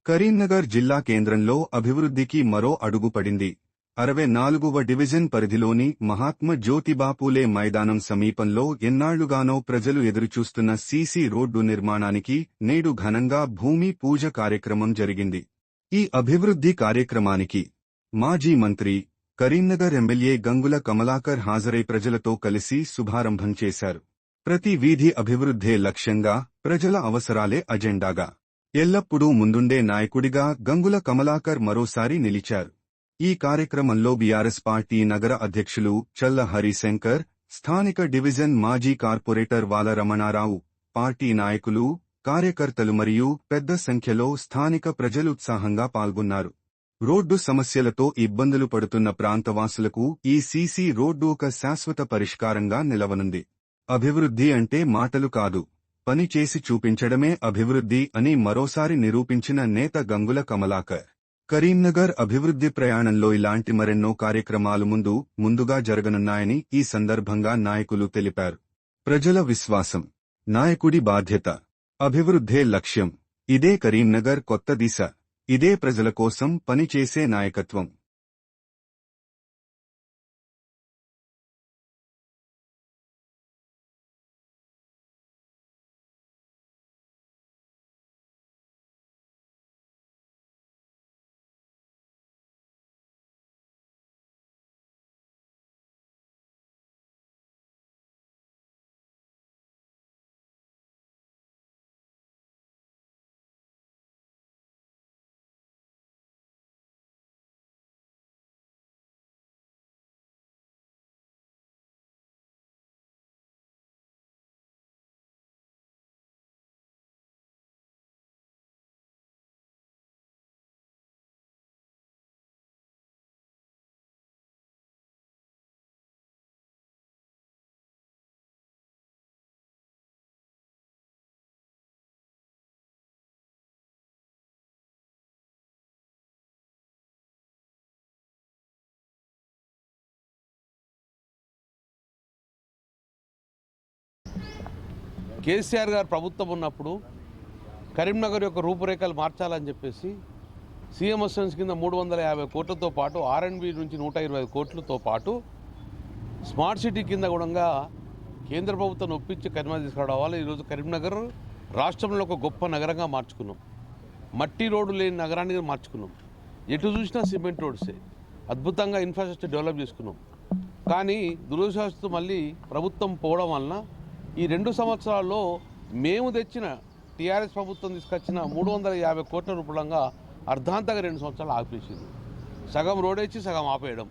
కరీంనగర్ జిల్లా కేంద్రంలో అభివృద్ధికి మరో అడుగు పడింది. 64వ డివిజన్ పరిధిలోని మహాత్మా జ్యోతిబాపూలే మైదానం సమీపంలో ఎన్నాళ్లుగానో ప్రజలు ఎదురుచూస్తున్న సీసీ రోడ్డు నిర్మాణానికి నేడు ఘనంగా భూమి పూజ కార్యక్రమం జరిగింది. ఈ అభివృద్ధి కార్యక్రమానికి మాజీ మంత్రి, కరీంనగర్ ఎమ్మెల్యే గంగుల కమలాకర్ హాజరై ప్రజలతో కలిసి శుభారంభం చేశారు. ప్రతి వీధి అభివృద్ధే లక్ష్యంగా, ప్రజల అవసరాలే అజెండాగా ఎల్లప్పుడూ ముందుండే నాయకుడిగా గంగుల కమలాకర్ మరోసారి నిలిచారు. ఈ కార్యక్రమంలో బీఆర్ఎస్ పార్టీ నగర అధ్యక్షులు చల్ల హరిశంకర్, స్థానిక డివిజన్ మాజీ కార్పొరేటర్ వాల రమణారావు, పార్టీ నాయకులు, కార్యకర్తలు మరియు పెద్ద సంఖ్యలో స్థానిక ప్రజలు ఉత్సాహంగా పాల్గొన్నారు. రోడ్డు సమస్యలతో ఇబ్బందులు పడుతున్న ప్రాంతవాసులకు ఈ సీసీ రోడ్డు ఒక శాశ్వత పరిష్కారంగా నిలవనుంది. అభివృద్ధి అంటే మాటలు కాదు, పని చేసి చూపించడమే అభివృద్ధి అని మరోసారి నిరూపించిన నేత గంగుల కమలాకర్. కరీంనగర్ అభివృద్ధి ప్రయాణంలో ఇలాంటి మరెన్నో కార్యక్రమాలు ముందుగా జరగనున్నాయని ఈ సందర్భంగా నాయకులు తెలిపారు. ప్రజల విశ్వాసం, నాయకుడి బాధ్యత, అభివృద్ధే లక్ష్యం. ఇదే కరీంనగర్ కొత్త దిశ. ఇదే ప్రజల కోసం పనిచేసే నాయకత్వం. కేసీఆర్ గారు ప్రభుత్వం ఉన్నప్పుడు కరీంనగర్ యొక్క రూపురేఖలు మార్చాలని చెప్పేసి సీఎం అసిస్టెన్స్ కింద 350 కోట్లతో పాటు R&B నుంచి 125 కోట్లతో పాటు స్మార్ట్ సిటీ కింద కూడా కేంద్ర ప్రభుత్వం ఒప్పించి కరీంనగర్ తీసుకురావడం వల్ల ఈరోజు కరీంనగర్ రాష్ట్రంలో ఒక గొప్ప నగరంగా మార్చుకున్నాం. మట్టి రోడ్డు లేని నగరాన్ని మార్చుకున్నాం. ఎటు చూసినా సిమెంట్ రోడ్సే. అద్భుతంగా ఇన్ఫ్రాస్ట్రక్చర్ డెవలప్ చేసుకున్నాం. కానీ దురదృష్టవశాత్తు మళ్ళీ ప్రభుత్వం పోవడం వలన ఈ 2 సంవత్సరాల్లో మేము తెచ్చిన టీఆర్ఎస్ ప్రభుత్వం తీసుకొచ్చిన 350 కోట్ల రూపాయలంగా అర్ధాంతగా 2 సంవత్సరాలు ఆపేసింది. సగం రోడ్ వేసి సగం ఆపేయడం,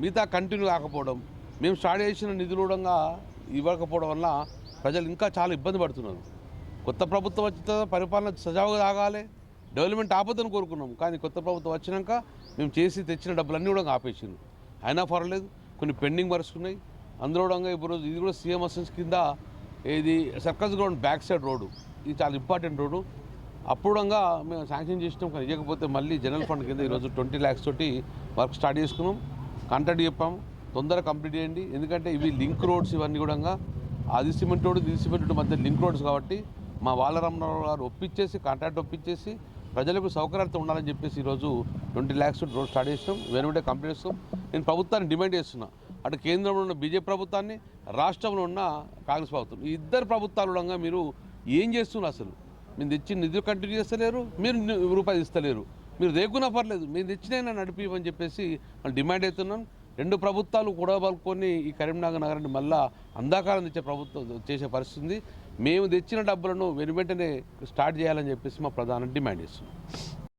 మిగతా కంటిన్యూ కాకపోవడం, మేము స్టార్ట్ చేసిన నిధులుడంగా ఇవ్వకపోవడం వల్ల ప్రజలు ఇంకా చాలా ఇబ్బంది పడుతున్నారు. కొత్త ప్రభుత్వం వచ్చిన పరిపాలన సజావుగా సాగాలి, డెవలప్మెంట్ ఆపదని కోరుకున్నాం. కానీ కొత్త ప్రభుత్వం వచ్చినాక మేము చేసి తెచ్చిన డబ్బులన్నీ కూడా ఆపేసింది. అయినా పర్వాలేదు, కొన్ని పెండింగ్ వర్క్స్ ఉన్నాయి. అందులో ఇప్పుడు ఇది కూడా సీఎం అసిస్టెన్స్ కింద ఇది circus ground back side road, ఇది చాలా ఇంపార్టెంట్ రోడ్డు. అప్పుడు మేము శాంక్షన్ చేసినాం. కానీ ఇవ్వకపోతే మళ్ళీ జనరల్ ఫండ్ కింద ఈరోజు 20 lakhs తోటి వర్క్ స్టార్ట్ చేసుకున్నాం. కాంట్రాక్ట్ చెప్పాము, తొందరగా కంప్లీట్ చేయండి. ఎందుకంటే ఇవి లింక్ రోడ్స్, ఇవన్నీ కూడా అది సిమెంట్ రోడ్డు ఇది సిమెంట్ రోడ్డు మధ్య లింక్ రోడ్స్ కాబట్టి మా వాలరామరావు గారు ఒప్పించేసి కాంట్రాక్ట్ ఒప్పించేసి ప్రజలకు సౌకర్యార్థం ఉండాలని చెప్పేసి ఈరోజు 20 lakhs రోడ్ స్టార్ట్ చేసినాం. వెనుంటే కంప్లీట్ చేస్తాం. నేను ప్రభుత్వాన్ని డిమాండ్ చేస్తున్నా, అటు కేంద్రంలో ఉన్న బీజేపీ ప్రభుత్వాన్ని, రాష్ట్రంలో ఉన్న కాంగ్రెస్ ప్రభుత్వం, ఈ ఇద్దరు ప్రభుత్వాలుగా మీరు ఏం చేస్తున్నారు? అసలు మీరు తెచ్చిన నిధులు కంటిన్యూ చేస్తలేరు, మీరు రూపాయలు ఇస్తలేరు. మీరు రేకున్నా పర్లేదు, మీరు తెచ్చినైనా నడిపివని చెప్పేసి మనం డిమాండ్ అవుతున్నాం. 2 ప్రభుత్వాలు కూడా పలుకొని ఈ కరీంనగర్ నగరాన్ని మళ్ళా అంధకారం తెచ్చే ప్రభుత్వం చేసే పరిస్థితి. మేము తెచ్చిన డబ్బులను వెనువెంటనే స్టార్ట్ చేయాలని చెప్పేసి మా ప్రధాన డిమాండ్ చేస్తున్నాం.